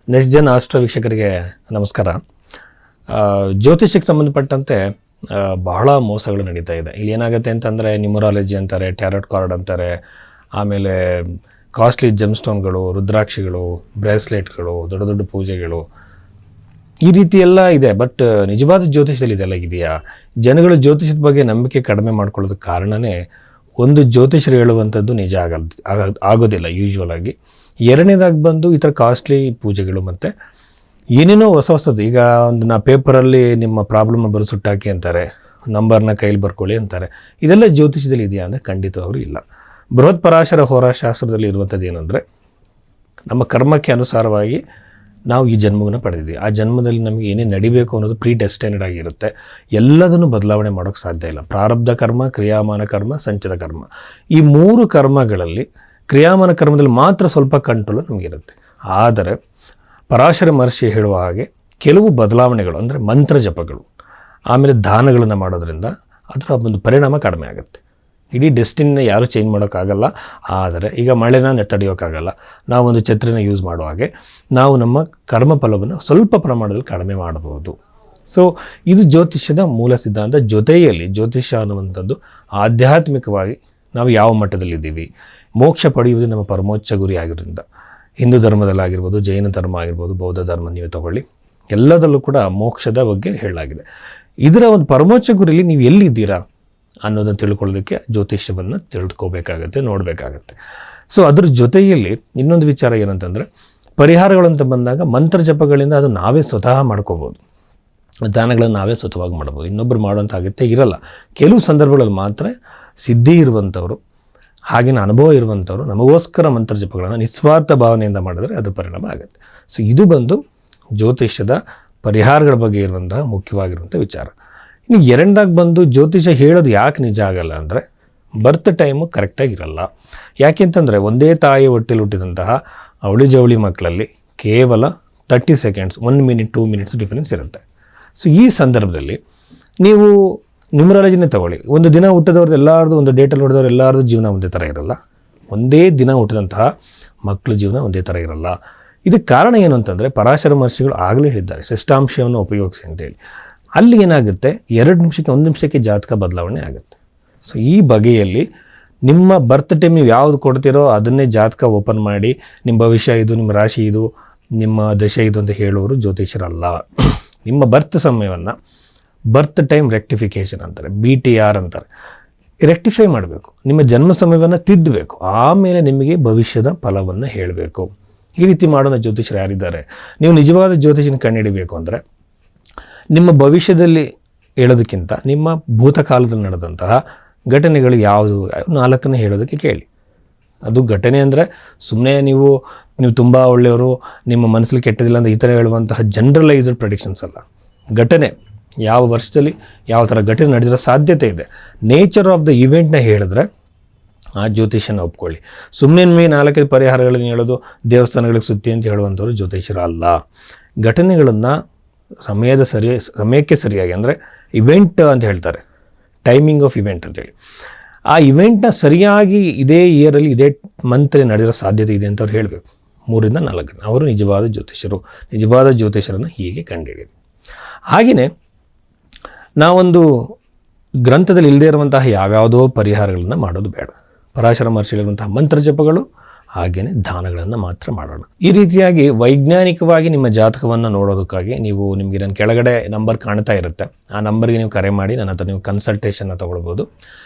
Next Jan astro ವೀಕ್ಷಕರಿಗೆ ನಮಸ್ಕಾರ. ಜ್ಯೋತಿಷಕ್ಕೆ ಸಂಬಂಧಪಟ್ಟಂತೆ ಬಹಳ ಮೋಸಗಳು ನಡೀತಾ ಇದೆ. ಇಲ್ಲಿ ಏನಾಗುತ್ತೆ ಅಂತಂದರೆ ನ್ಯೂಮರಾಲಜಿ ಅಂತಾರೆ, ಟ್ಯಾರೋಟ್ ಕಾರ್ಡ್ ಅಂತಾರೆ, ಆಮೇಲೆ ಕಾಸ್ಟ್ಲಿ ಜೆಮ್ಸ್ಟೋನ್ಗಳು, ರುದ್ರಾಕ್ಷಿಗಳು, ಬ್ರೇಸ್ಲೆಟ್ಗಳು, ದೊಡ್ಡ ದೊಡ್ಡ ಪೂಜೆಗಳು, ಈ ರೀತಿ ಎಲ್ಲ ಇದೆ. ಬಟ್ ನಿಜವಾದ ಜ್ಯೋತಿಷದಲ್ಲಿ ಇದೆಲ್ಲ ಇದೆಯಾ? ಜನಗಳು ಜ್ಯೋತಿಷದ ಬಗ್ಗೆ ನಂಬಿಕೆ ಕಡಿಮೆ ಮಾಡ್ಕೊಳ್ಳೋದಕ್ಕೆ ಕಾರಣವೇ ಒಂದು ಜ್ಯೋತಿಷರು ಹೇಳುವಂಥದ್ದು ನಿಜ ಆಗೋದಿಲ್ಲ ಯೂಶ್ವಲ್ ಆಗಿ. ಎರಡನೇದಾಗಿ ಬಂದು ಈ ಥರ ಕಾಸ್ಟ್ಲಿ ಪೂಜೆಗಳು ಮತ್ತು ಏನೇನೋ ಹೊಸದು. ಈಗ ಒಂದು ಪೇಪರಲ್ಲಿ ನಿಮ್ಮ ಪ್ರಾಬ್ಲಮ್ನ ಬರೆಸುಟ್ಟಾಕಿ ಅಂತಾರೆ, ನಂಬರ್ನ ಕೈಲಿ ಬರ್ಕೊಳ್ಳಿ ಅಂತಾರೆ. ಇದೆಲ್ಲ ಜ್ಯೋತಿಷದಲ್ಲಿ ಇದೆಯಾ ಅಂದರೆ ಖಂಡಿತವಾಗ್ಲೂ ಇಲ್ಲ. ಬೃಹತ್ ಪರಾಶರ ಹೋರಾಶಾಸ್ತ್ರದಲ್ಲಿ ಇರುವಂಥದ್ದು ಏನಂದರೆ, ನಮ್ಮ ಕರ್ಮಕ್ಕೆ ಅನುಸಾರವಾಗಿ ನಾವು ಈ ಜನ್ಮವನ್ನು ಪಡೆದಿದ್ದೀವಿ. ಆ ಜನ್ಮದಲ್ಲಿ ನಮಗೆ ಏನೇ ನಡಿಬೇಕು ಅನ್ನೋದು ಪ್ರೀ ಡೆಸ್ಟೈನ್ಡ್ ಆಗಿರುತ್ತೆ. ಎಲ್ಲದನ್ನು ಬದಲಾವಣೆ ಮಾಡೋಕ್ಕೆ ಸಾಧ್ಯ ಇಲ್ಲ. ಪ್ರಾರಬ್ಧ ಕರ್ಮ, ಕ್ರಿಯಾಮಾನ ಕರ್ಮ, ಸಂಚಿತ ಕರ್ಮ, ಈ ಮೂರು ಕರ್ಮಗಳಲ್ಲಿ ಕ್ರಿಯಾಮಾನ ಕರ್ಮದಲ್ಲಿ ಮಾತ್ರ ಸ್ವಲ್ಪ ಕಂಟ್ರೋಲ್ ನಮಗಿರುತ್ತೆ. ಆದರೆ ಪರಾಶರ ಮಹರ್ಷಿ ಹೇಳುವ ಹಾಗೆ ಕೆಲವು ಬದಲಾವಣೆಗಳು ಅಂದರೆ ಮಂತ್ರ ಜಪಗಳು, ಆಮೇಲೆ ದಾನಗಳನ್ನು ಮಾಡೋದ್ರಿಂದ ಅದರ ಒಂದು ಪರಿಣಾಮ ಕಡಿಮೆ ಆಗುತ್ತೆ. ಇಡೀ ಡೆಸ್ಟಿನಿನ ಯಾರೂ ಚೇಂಜ್ ಮಾಡೋಕ್ಕಾಗಲ್ಲ. ಆದರೆ ಈಗ ಮಳೆನ ತಡೆಯೋಕ್ಕಾಗಲ್ಲ. ನಾವೊಂದು ಛತ್ರಿನ ಯೂಸ್ ಮಾಡೋ ಹಾಗೆ ನಾವು ನಮ್ಮ ಕರ್ಮಫಲವನ್ನು ಸ್ವಲ್ಪ ಪ್ರಮಾಣದಲ್ಲಿ ಕಡಿಮೆ ಮಾಡಬಹುದು. ಸೊ ಇದು ಜ್ಯೋತಿಷ್ಯದ ಮೂಲ ಸಿದ್ಧಾಂತ. ಜೊತೆಯಲ್ಲಿ ಜ್ಯೋತಿಷ್ಯ ಅನ್ನುವಂಥದ್ದು ಆಧ್ಯಾತ್ಮಿಕವಾಗಿ ನಾವು ಯಾವ ಮಟ್ಟದಲ್ಲಿದ್ದೀವಿ, ಮೋಕ್ಷ ಪಡೆಯುವುದು ನಮ್ಮ ಪರಮೋಚ್ಚ ಗುರಿ ಆಗಿರೋದ್ರಿಂದ ಹಿಂದೂ ಧರ್ಮದಲ್ಲಾಗಿರ್ಬೋದು, ಜೈನ ಧರ್ಮ ಆಗಿರ್ಬೋದು, ಬೌದ್ಧ ಧರ್ಮ ನೀವು ತಗೊಳ್ಳಿ, ಎಲ್ಲದಲ್ಲೂ ಕೂಡ ಮೋಕ್ಷದ ಬಗ್ಗೆ ಹೇಳಲಾಗಿದೆ. ಇದರ ಒಂದು ಪರಮೋಚ್ಚ ಗುರಿಯಲ್ಲಿ ನೀವು ಎಲ್ಲಿದ್ದೀರಾ ಅನ್ನೋದನ್ನು ತಿಳ್ಕೊಳ್ಳೋದಕ್ಕೆ ಜ್ಯೋತಿಷ್ಯವನ್ನು ತಿಳ್ಕೊಬೇಕಾಗತ್ತೆ, ನೋಡಬೇಕಾಗತ್ತೆ. ಸೊ ಅದ್ರ ಜೊತೆಯಲ್ಲಿ ಇನ್ನೊಂದು ವಿಚಾರ ಏನಂತಂದರೆ, ಪರಿಹಾರಗಳಂತ ಬಂದಾಗ ಮಂತ್ರ ಜಪಗಳಿಂದ ಅದು ನಾವೇ ಸ್ವತಃ ಮಾಡ್ಕೋಬೋದು. ದಾನಗಳನ್ನು ನಾವೇ ಸ್ವತಃವಾಗಿ ಮಾಡ್ಬೋದು. ಇನ್ನೊಬ್ಬರು ಮಾಡುವಂಥ ಅಗತ್ಯ ಇರಲ್ಲ. ಕೆಲವು ಸಂದರ್ಭಗಳಲ್ಲಿ ಮಾತ್ರ ಸಿದ್ಧಿ ಇರುವಂಥವ್ರು, ಹಾಗೆಯೇ ಅನುಭವ ಇರುವಂಥವ್ರು ನಮಗೋಸ್ಕರ ಮಂತ್ರ ಜಪಗಳನ್ನು ನಿಸ್ವಾರ್ಥ ಭಾವನೆಯಿಂದ ಮಾಡಿದ್ರೆ ಅದು ಪರಿಣಾಮ ಆಗುತ್ತೆ. ಸೊ ಇದು ಬಂದು ಜ್ಯೋತಿಷ್ಯದ ಪರಿಹಾರಗಳ ಬಗ್ಗೆ ಇರುವಂತಹ ಮುಖ್ಯವಾಗಿರುವಂಥ ವಿಚಾರ. ಇನ್ನು ಎರಡನೇದಾಗಿ ಬಂದು ಜ್ಯೋತಿಷ ಹೇಳೋದು ಯಾಕೆ ನಿಜ ಆಗಲ್ಲ ಅಂದರೆ, ಬರ್ತ್ ಟೈಮು ಕರೆಕ್ಟಾಗಿರಲ್ಲ. ಯಾಕೆಂತಂದರೆ ಒಂದೇ ತಾಯಿ ಹೊಟ್ಟೆಲಿ ಹುಟ್ಟಿದಂತಹ ಅವಳಿ ಜವಳಿ ಮಕ್ಕಳಲ್ಲಿ ಕೇವಲ 30 ಸೆಕೆಂಡ್ಸ್, 1 ಮಿನಿಟ್ 2 ಮಿನಿಟ್ಸ್ ಡಿಫರೆನ್ಸ್ ಇರುತ್ತೆ. ಸೊ ಈ ಸಂದರ್ಭದಲ್ಲಿ ನೀವು ನ್ಯೂಮರಾಲಜಿನೇ ತಗೊಳ್ಳಿ. ಒಂದು ದಿನ ಹುಟ್ಟಿದವ್ರದ್ದು ಎಲ್ಲರದು, ಒಂದು ಡೇಟಲ್ಲಿ ಹುಟ್ಟಿದವ್ರು ಎಲ್ಲರದು ಜೀವನ ಒಂದೇ ಥರ ಇರಲ್ಲ. ಒಂದೇ ದಿನ ಹುಟ್ಟಿದಂತಹ ಮಕ್ಕಳ ಜೀವನ ಒಂದೇ ಥರ ಇರಲ್ಲ. ಇದಕ್ಕೆ ಕಾರಣ ಏನು ಅಂತಂದರೆ, ಪರಾಶರ ಮಹರ್ಷಿಗಳು ಆಗಲೇ ಹೇಳಿದ್ದಾರೆ ಷಷ್ಠಾಂಶವನ್ನು ಉಪಯೋಗಿಸಿ ಅಂತೇಳಿ. ಅಲ್ಲಿ ಏನಾಗುತ್ತೆ, 2 ನಿಮಿಷಕ್ಕೆ 1 ನಿಮಿಷಕ್ಕೆ ಜಾತಕ ಬದಲಾವಣೆ ಆಗುತ್ತೆ. ಸೊ ಈ ಬಗೆಯಲ್ಲಿ ನಿಮ್ಮ ಬರ್ತ್ ಟೈಮ್ ನೀವು ಯಾವುದು ಕೊಡ್ತೀರೋ ಅದನ್ನೇ ಜಾತಕ ಓಪನ್ ಮಾಡಿ ನಿಮ್ಮ ಭವಿಷ್ಯ ಇದು, ನಿಮ್ಮ ರಾಶಿ ಇದು, ನಿಮ್ಮ ದಶೆ ಇದು ಅಂತ ಹೇಳೋರು ಜ್ಯೋತಿಷರಲ್ಲ. ನಿಮ್ಮ ಬರ್ತ್ ಸಮಯವನ್ನು ಬರ್ತ್ ಟೈಮ್ ರೆಕ್ಟಿಫಿಕೇಷನ್ ಅಂತಾರೆ, BTR ಅಂತಾರೆ. ರೆಕ್ಟಿಫೈ ಮಾಡಬೇಕು, ನಿಮ್ಮ ಜನ್ಮ ಸಮಯವನ್ನು ತಿದ್ದಬೇಕು, ಆಮೇಲೆ ನಿಮಗೆ ಭವಿಷ್ಯದ ಫಲವನ್ನು ಹೇಳಬೇಕು. ಈ ರೀತಿ ಮಾಡೋಣ ಜ್ಯೋತಿಷರು ಯಾರಿದ್ದಾರೆ. ನೀವು ನಿಜವಾದ ಜ್ಯೋತಿಷನ ಕಂಡುಹಿಡಬೇಕು ಅಂದರೆ, ನಿಮ್ಮ ಭವಿಷ್ಯದಲ್ಲಿ ಹೇಳೋದಕ್ಕಿಂತ ನಿಮ್ಮ ಭೂತಕಾಲದಲ್ಲಿ ನಡೆದಂತಹ ಘಟನೆಗಳು ಯಾವುದು 4 ಹೇಳೋದಕ್ಕೆ ಕೇಳಿ. ಅದು ಘಟನೆ ಅಂದರೆ ಸುಮ್ಮನೆ ನೀವು ತುಂಬ ಒಳ್ಳೆಯವರು, ನಿಮ್ಮ ಮನಸ್ಸಲ್ಲಿ ಕೆಟ್ಟದಿಲ್ಲ ಅಂತ ಈ ಥರ ಹೇಳುವಂತಹ ಜನರಲೈಸ್ಡ್ ಪ್ರೆಡಿಕ್ಷನ್ಸ್ ಅಲ್ಲ. ಘಟನೆ ಯಾವ ವರ್ಷದಲ್ಲಿ ಯಾವ ಥರ ಘಟನೆ ನಡೆದಿರೋ ಸಾಧ್ಯತೆ ಇದೆ, ನೇಚರ್ ಆಫ್ ದ ಇವೆಂಟ್ನ ಹೇಳಿದ್ರೆ ಆ ಜ್ಯೋತಿಷನ ಒಪ್ಕೊಳ್ಳಿ. ಸುಮ್ಮನೆ 4 ಪರಿಹಾರಗಳನ್ನು ಹೇಳೋದು, ದೇವಸ್ಥಾನಗಳಿಗೆ ಸುತ್ತಿ ಅಂತ ಹೇಳುವಂಥವ್ರು ಜ್ಯೋತಿಷರು ಅಲ್ಲ. ಘಟನೆಗಳನ್ನು ಸಮಯಕ್ಕೆ ಸರಿಯಾಗಿ, ಅಂದರೆ ಇವೆಂಟ್ ಅಂತ ಹೇಳ್ತಾರೆ, ಟೈಮಿಂಗ್ ಆಫ್ ಇವೆಂಟ್ ಅಂತೇಳಿ, ಆ ಇವೆಂಟ್ನ ಸರಿಯಾಗಿ ಇದೇ ಇಯರಲ್ಲಿ ಇದೇ ಮಂತಲ್ಲಿ ನಡೆದಿರೋ ಸಾಧ್ಯತೆ ಇದೆ ಅಂತ ಅವ್ರು ಹೇಳಬೇಕು. 3 ರಿಂದ 4 ಗಂಟೆ ಅವರು ನಿಜವಾದ ಜ್ಯೋತಿಷರು. ನಿಜವಾದ ಜ್ಯೋತಿಷರನ್ನು ಹೀಗೆ ಕಂಡುಹಿಡಿಯಿರಿ. ಹಾಗೆಯೇ ನಾವೊಂದು ಗ್ರಂಥದಲ್ಲಿ ಇಲ್ಲದೇ ಇರುವಂತಹ ಯಾವ್ಯಾವುದೋ ಪರಿಹಾರಗಳನ್ನು ಮಾಡೋದು ಬೇಡ. ಪರಾಶರ ಮಹರ್ಷಿಗಳಿರುವಂತಹ ಮಂತ್ರ ಜಪಗಳು ಹಾಗೆಯೇ ದಾನಗಳನ್ನು ಮಾತ್ರ ಮಾಡೋಣ. ಈ ರೀತಿಯಾಗಿ ವೈಜ್ಞಾನಿಕವಾಗಿ ನಿಮ್ಮ ಜಾತಕವನ್ನು ನೋಡೋದಕ್ಕಾಗಿ ನಿಮಗೆ ನನ್ನ ಕೆಳಗಡೆ ನಂಬರ್ ಕಾಣ್ತಾ ಇರುತ್ತೆ, ಆ ನಂಬರ್ಗೆ ನೀವು ಕರೆ ಮಾಡಿ ನನ್ನ ಹತ್ರ ನೀವು ಕನ್ಸಲ್ಟೇಷನ್ನ ತೊಗೊಳ್ಬೋದು.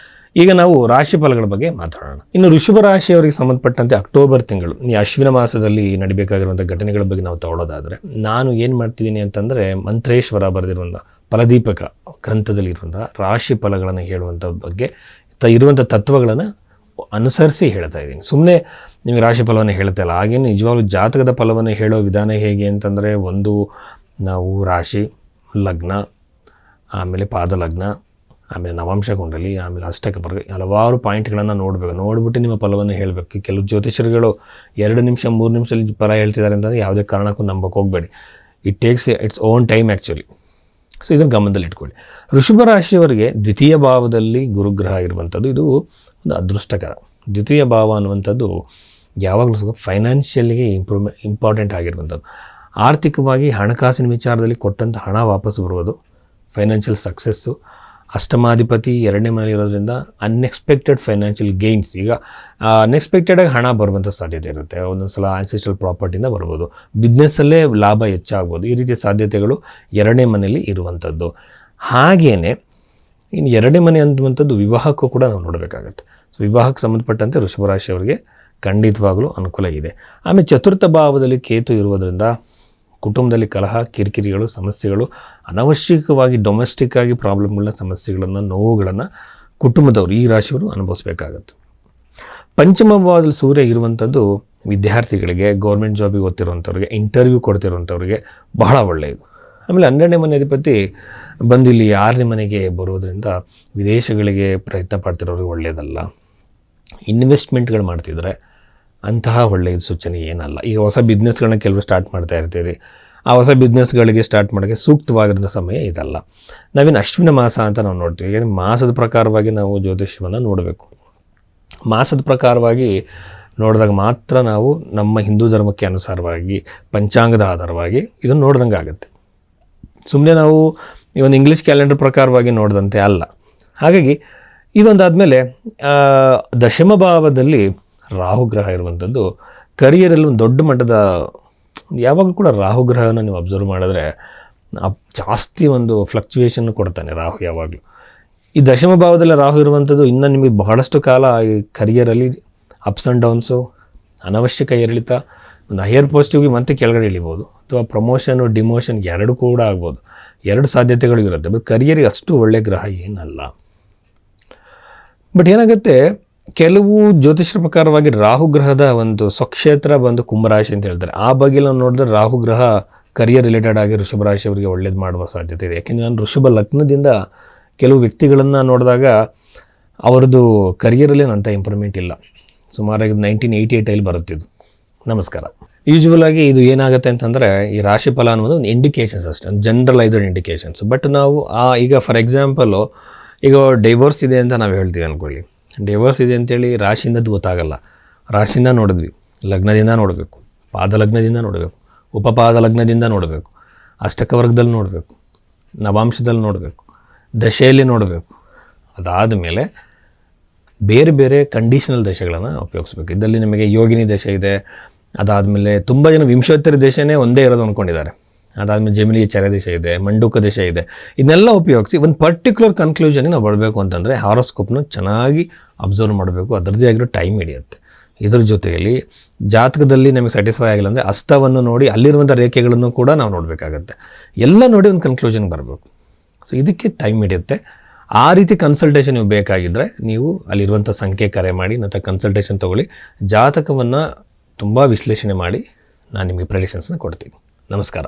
ಈಗ ನಾವು ರಾಶಿ ಫಲಗಳ ಬಗ್ಗೆ ಮಾತಾಡೋಣ. ಇನ್ನು ವೃಷಭ ರಾಶಿಯವರಿಗೆ ಸಂಬಂಧಪಟ್ಟಂತೆ ಅಕ್ಟೋಬರ್ ತಿಂಗಳು ಈ ಅಶ್ವಿನ ಮಾಸದಲ್ಲಿ ನಡಿಬೇಕಾಗಿರುವಂಥ ಘಟನೆಗಳ ಬಗ್ಗೆ ನಾವು ತಗೊಳ್ಳೋದಾದರೆ, ನಾನು ಏನು ಮಾಡ್ತಿದ್ದೀನಿ ಅಂತಂದರೆ, ಮಂತ್ರೇಶ್ವರ ಬರೆದಿರುವಂಥ ಫಲದೀಪಕ ಗ್ರಂಥದಲ್ಲಿರುವಂಥ ರಾಶಿ ಫಲಗಳನ್ನು ಹೇಳುವಂಥ ಬಗ್ಗೆ ಇರುವಂಥ ತತ್ವಗಳನ್ನು ಅನುಸರಿಸಿ ಹೇಳ್ತಾ ಇದ್ದೀನಿ. ಸುಮ್ಮನೆ ನಿಮಗೆ ರಾಶಿ ಫಲವನ್ನು ಹೇಳ್ತಾ ಇಲ್ಲ. ಹಾಗೇನು ನಿಜವಾಗ್ಲೂ ಜಾತಕದ ಫಲವನ್ನು ಹೇಳೋ ವಿಧಾನ ಹೇಗೆ ಅಂತಂದರೆ, ಒಂದು ನಾವು ರಾಶಿ, ಲಗ್ನ, ಆಮೇಲೆ ಪಾದಲಗ್ನ, ಆಮೇಲೆ ನವಾಂಶ ಕುಂಡಲಿ, ಆಮೇಲೆ ಅಷ್ಟಕ ವರ್ಗ, ಹಲವಾರು ಪಾಯಿಂಟ್ಗಳನ್ನು ನೋಡಬೇಕು. ನೋಡಿಬಿಟ್ಟು ನಿಮ್ಮ ಫಲವನ್ನು ಹೇಳಬೇಕು. ಕೆಲವು ಜ್ಯೋತಿಷರುಗಳು 2 ನಿಮಿಷ 3 ನಿಮಿಷದಲ್ಲಿ ಫಲ ಹೇಳ್ತಿದ್ದಾರೆ ಅಂತಂದರೆ ಯಾವುದೇ ಕಾರಣಕ್ಕೂ ನಂಬಕ್ಕೆ ಹೋಗಬೇಡಿ. It takes its own time actually. So ಇದನ್ನು ಗಮನದಲ್ಲಿ ಇಟ್ಕೊಳ್ಳಿ. ವೃಷಭ ರಾಶಿಯವರಿಗೆ ದ್ವಿತೀಯ ಭಾವದಲ್ಲಿ ಗುರುಗ್ರಹ ಇರುವಂಥದ್ದು ಇದು ಒಂದು ಅದೃಷ್ಟಕರ. ದ್ವಿತೀಯ ಭಾವ ಅನ್ನುವಂಥದ್ದು ಯಾವಾಗಲೂ ಫೈನಾನ್ಷಿಯಲಿಗೆ ಇಂಪಾರ್ಟೆಂಟ್ ಆಗಿರುವಂಥದ್ದು. ಆರ್ಥಿಕವಾಗಿ ಹಣಕಾಸಿನ ವಿಚಾರದಲ್ಲಿ ಕೊಟ್ಟಂಥ ಹಣ ವಾಪಸ್ ಬರುವುದು, ಫೈನಾನ್ಷಿಯಲ್ ಸಕ್ಸಸ್ಸು. ಅಷ್ಟಮಾಧಿಪತಿ 2ನೇ ಮನೇಲಿ ಇರೋದ್ರಿಂದ ಅನ್ಎಕ್ಸ್ಪೆಕ್ಟೆಡ್ ಫೈನಾನ್ಷಿಯಲ್ ಗೇನ್ಸ್. ಈಗ ಅನ್ಎಕ್ಸ್ಪೆಕ್ಟೆಡಾಗಿ ಹಣ ಬರುವಂಥ ಸಾಧ್ಯತೆ ಇರುತ್ತೆ. ಒಂದೊಂದು ಸಲ ಆನ್ಸೆಸ್ಟ್ರಲ್ ಪ್ರಾಪರ್ಟಿಯಿಂದ ಬರ್ಬೋದು, ಬಿಸ್ನೆಸ್ಸಲ್ಲೇ ಲಾಭ ಹೆಚ್ಚಾಗ್ಬೋದು. ಈ ರೀತಿಯ ಸಾಧ್ಯತೆಗಳು 2ನೇ ಮನೆಯಲ್ಲಿ ಇರುವಂಥದ್ದು. ಹಾಗೆಯೇ ಇನ್ನು 2ನೇ ಮನೆ ಅನ್ನುವಂಥದ್ದು ವಿವಾಹಕ್ಕೂ ಕೂಡ ನಾವು ನೋಡಬೇಕಾಗತ್ತೆ. ಸೊ ವಿವಾಹಕ್ಕೆ ಸಂಬಂಧಪಟ್ಟಂತೆ ವೃಷಭ ರಾಶಿಯವರಿಗೆ ಖಂಡಿತವಾಗಲೂ ಅನುಕೂಲ ಇದೆ. ಆಮೇಲೆ 4ಥ ಭಾವದಲ್ಲಿ ಕೇತು ಇರುವುದರಿಂದ ಕುಟುಂಬದಲ್ಲಿ ಕಲಹ, ಕಿರಿಕಿರಿಗಳು, ಸಮಸ್ಯೆಗಳು, ಅನವಶ್ಯಕವಾಗಿ ಡೊಮೆಸ್ಟಿಕ್ ಆಗಿ ಪ್ರಾಬ್ಲಮ್ಗಳನ್ನ, ಸಮಸ್ಯೆಗಳನ್ನು, ನೋವುಗಳನ್ನು ಕುಟುಂಬದವರು, ಈ ರಾಶಿಯವರು ಅನುಭವಿಸಬೇಕಾಗತ್ತೆ. ಪಂಚಮ ಭಾವದಲ್ಲಿ ಸೂರ್ಯ ಇರುವಂಥದ್ದು ವಿದ್ಯಾರ್ಥಿಗಳಿಗೆ, ಗೌರ್ಮೆಂಟ್ ಜಾಬಿಗೆ ಓದ್ತಿರುವಂಥವ್ರಿಗೆ, ಇಂಟರ್ವ್ಯೂ ಕೊಡ್ತಿರುವಂಥವ್ರಿಗೆ ಬಹಳ ಒಳ್ಳೆಯದು. ಆಮೇಲೆ 12ನೇ ಮನೆ ಅಧಿಪತಿ ಬಂದು ಇಲ್ಲಿ 6ನೇ ಮನೆಗೆ ಬರೋದ್ರಿಂದ ವಿದೇಶಗಳಿಗೆ ಪ್ರಯತ್ನ ಪಡ್ತಿರೋರಿಗೆ ಒಳ್ಳೆಯದಲ್ಲ. ಇನ್ವೆಸ್ಟ್ಮೆಂಟ್ಗಳು ಮಾಡ್ತಿದ್ರೆ ಅಂತಹ ಒಳ್ಳೆಯ ಸೂಚನೆ ಏನಲ್ಲ. ಈಗ ಹೊಸ ಬಿಸ್ನೆಸ್ಗಳನ್ನ ಕೆಲವರು ಸ್ಟಾರ್ಟ್ ಮಾಡ್ತಾ ಇರ್ತೀರಿ. ಆ ಹೊಸ ಬಿಸ್ನೆಸ್ಗಳಿಗೆ ಸ್ಟಾರ್ಟ್ ಮಾಡೋಕ್ಕೆ ಸೂಕ್ತವಾಗಿರೋ ಸಮಯ ಇದಲ್ಲ. ನಾವೇನು ಅಶ್ವಿನ ಮಾಸ ಅಂತ ನಾವು ನೋಡ್ತೀವಿ. ಈಗ ಮಾಸದ ಪ್ರಕಾರವಾಗಿ ನಾವು ಜ್ಯೋತಿಷ್ಯವನ್ನು ನೋಡಬೇಕು. ಮಾಸದ ಪ್ರಕಾರವಾಗಿ ನೋಡಿದಾಗ ಮಾತ್ರ ನಾವು ನಮ್ಮ ಹಿಂದೂ ಧರ್ಮಕ್ಕೆ ಅನುಸಾರವಾಗಿ ಪಂಚಾಂಗದ ಆಧಾರವಾಗಿ ಇದನ್ನು ನೋಡ್ದಂಗೆ ಆಗುತ್ತೆ. ಸುಮ್ಮನೆ ನಾವು ಈ ಒಂದು ಇಂಗ್ಲೀಷ್ ಕ್ಯಾಲೆಂಡರ್ ಪ್ರಕಾರವಾಗಿ ನೋಡಿದಂತೆ ಅಲ್ಲ. ಹಾಗಾಗಿ ಇದೊಂದಾದಮೇಲೆ ದಶಮ ಭಾವದಲ್ಲಿ ರಾಹುಗ್ರಹ ಇರುವಂಥದ್ದು ಕರಿಯರಲ್ಲಿ ಒಂದು ದೊಡ್ಡ ಮಟ್ಟದ, ಯಾವಾಗಲೂ ಕೂಡ ರಾಹುಗ್ರಹನ ನೀವು ಅಬ್ಸರ್ವ್ ಮಾಡಿದ್ರೆ ಜಾಸ್ತಿ ಒಂದು ಫ್ಲಕ್ಚುಯೇಷನ್ ಕೊಡ್ತಾನೆ ರಾಹು ಯಾವಾಗಲೂ. ಈ ದಶಮ ಭಾವದಲ್ಲಿ ರಾಹು ಇರುವಂಥದ್ದು ಇನ್ನೂ ನಿಮಗೆ ಬಹಳಷ್ಟು ಕಾಲ ಈ ಕರಿಯರಲ್ಲಿ ಅಪ್ಸ್ ಆ್ಯಂಡ್ ಡೌನ್ಸು, ಅನವಶ್ಯಕ ಏರಿಳಿತ, ಒಂದು ಹೈಯರ್ ಪೋಸ್ಟಿಗೆ ಮತ್ತೆ ಕೆಳಗಡೆ ಇಳಿಬೋದು, ಅಥವಾ ಪ್ರಮೋಷನು ಡಿಮೋಷನ್ ಎರಡೂ ಕೂಡ ಆಗ್ಬೋದು. 2 ಸಾಧ್ಯತೆಗಳು ಇರುತ್ತೆ. ಬಟ್ ಕರಿಯರಿಗೆ ಅಷ್ಟು ಒಳ್ಳೆಯ ಗ್ರಹ ಏನಲ್ಲ. ಬಟ್ ಏನಾಗುತ್ತೆ, ಕೆಲವು ಜ್ಯೋತಿಷ್ಯರ ಪ್ರಕಾರವಾಗಿ ರಾಹುಗ್ರಹದ ಒಂದು ಸ್ವಕ್ಷೇತ್ರ ಬಂದು ಕುಂಭರಾಶಿ ಅಂತ ಹೇಳ್ತಾರೆ. ಆ ಬಗ್ಗೆ ನಾವು ನೋಡಿದ್ರೆ ರಾಹುಗ್ರಹ ಕರಿಯರ್ ರಿಲೇಟೆಡ್ ಆಗಿ ವೃಷಭ ರಾಶಿಯವರಿಗೆ ಒಳ್ಳೇದು ಮಾಡುವ ಸಾಧ್ಯತೆ ಇದೆ. ಯಾಕೆಂದರೆ ನಾನು ವೃಷಭ ಲಗ್ನದಿಂದ ಕೆಲವು ವ್ಯಕ್ತಿಗಳನ್ನು ನೋಡಿದಾಗ ಅವರದ್ದು ಕರಿಯರಲ್ಲಿ ಅಂಥ ಇಂಪ್ರೂವ್ಮೆಂಟ್ ಇಲ್ಲ. ಸುಮಾರಾಗಿ 1988 ಬರುತ್ತಿದ್ದು. ನಮಸ್ಕಾರ. ಯೂಶ್ವಲ್ ಆಗಿ ಇದು ಏನಾಗುತ್ತೆ ಅಂತಂದರೆ, ಈ ರಾಶಿ ಫಲ ಅನ್ನೋದು ಒಂದು ಇಂಡಿಕೇಶನ್ಸ್ ಅಷ್ಟೇ, ಜನರಲೈಸ್ಡ್ ಇಂಡಿಕೇಶನ್ಸ್. ಬಟ್ ನಾವು ಈಗ ಫಾರ್ ಎಕ್ಸಾಂಪಲು ಈಗ ಡೈವೋರ್ಸ್ ಇದೆ ಅಂತ ನಾವು ಹೇಳ್ತೀವಿ ಅಂದ್ಕೊಳ್ಳಿ. ಡೈವೋರ್ಸ್ ಇದೆ ಅಂತೇಳಿ ರಾಶಿಯಿಂದ ಗೊತ್ತಾಗಲ್ಲ. ರಾಶಿಯಿಂದ ನೋಡಿದ್ವಿ, ಲಗ್ನದಿಂದ ನೋಡಬೇಕು, ಪಾದ ಲಗ್ನದಿಂದ ನೋಡಬೇಕು, ಉಪಪಾದ ಲಗ್ನದಿಂದ ನೋಡಬೇಕು, ಅಷ್ಟಕ ವರ್ಗದಲ್ಲಿ ನೋಡಬೇಕು, ನವಾಂಶದಲ್ಲಿ ನೋಡಬೇಕು, ದಶೆಯಲ್ಲಿ ನೋಡಬೇಕು. ಅದಾದ ಮೇಲೆ ಬೇರೆ ಬೇರೆ ಕಂಡೀಷನಲ್ ದಶೆಗಳನ್ನು ಉಪಯೋಗಿಸ್ಬೇಕು. ಇದರಲ್ಲಿ ನಿಮಗೆ ಯೋಗಿನಿ ದಶೆ ಇದೆ. ಅದಾದಮೇಲೆ ತುಂಬ ಜನ ವಿಂಶೋತ್ತರಿ ದಶೆನೇ ಒಂದೇ ಇರೋದು ಅಂದ್ಕೊಂಡಿದ್ದಾರೆ. ಅದಾದಮೇಲೆ ಜಮಿನಿಯ ಚರ ದೇಶ ಇದೆ, ಮಂಡುಕ ದೇಶ ಇದೆ. ಇದನ್ನೆಲ್ಲ ಉಪಯೋಗಿಸಿ ಒಂದು ಪರ್ಟಿಕ್ಯುಲರ್ ಕನ್ಕ್ಲೂಷನ್ಗೆ ನಾವು ಬರಬೇಕು ಅಂತಂದರೆ ಹಾರೋಸ್ಕೋಪ್ನ ಚೆನ್ನಾಗಿ ಅಬ್ಸರ್ವ್ ಮಾಡಬೇಕು. ಅದರದ್ದೇ ಆಗಿರೋ ಟೈಮ್ ಹಿಡಿಯುತ್ತೆ. ಇದ್ರ ಜೊತೆಯಲ್ಲಿ ಜಾತಕದಲ್ಲಿ ನಮಗೆ ಸ್ಯಾಟಿಸ್ಫೈ ಆಗಿಲ್ಲ ಅಂದರೆ ಹಸ್ತವನ್ನು ನೋಡಿ ಅಲ್ಲಿರುವಂಥ ರೇಖೆಗಳನ್ನು ಕೂಡ ನಾವು ನೋಡಬೇಕಾಗತ್ತೆ. ಎಲ್ಲ ನೋಡಿ ಒಂದು ಕನ್ಕ್ಲೂಷನ್ಗೆ ಬರಬೇಕು. ಸೊ ಇದಕ್ಕೆ ಟೈಮ್ ಹಿಡಿಯುತ್ತೆ. ಆ ರೀತಿ ಕನ್ಸಲ್ಟೇಷನ್ ನೀವು ಬೇಕಾಗಿದ್ದರೆ ನೀವು ಅಲ್ಲಿರುವಂಥ ಸಂಖ್ಯೆ ಕರೆ ಮಾಡಿ ಮತ್ತು ಕನ್ಸಲ್ಟೇಷನ್ ತೊಗೊಳ್ಳಿ. ಜಾತಕವನ್ನು ತುಂಬ ವಿಶ್ಲೇಷಣೆ ಮಾಡಿ ನಾನು ನಿಮಗೆ ಪ್ರೆಡಿಕ್ಷನ್ಸ್ನ ಕೊಡ್ತೀನಿ. ನಮಸ್ಕಾರ.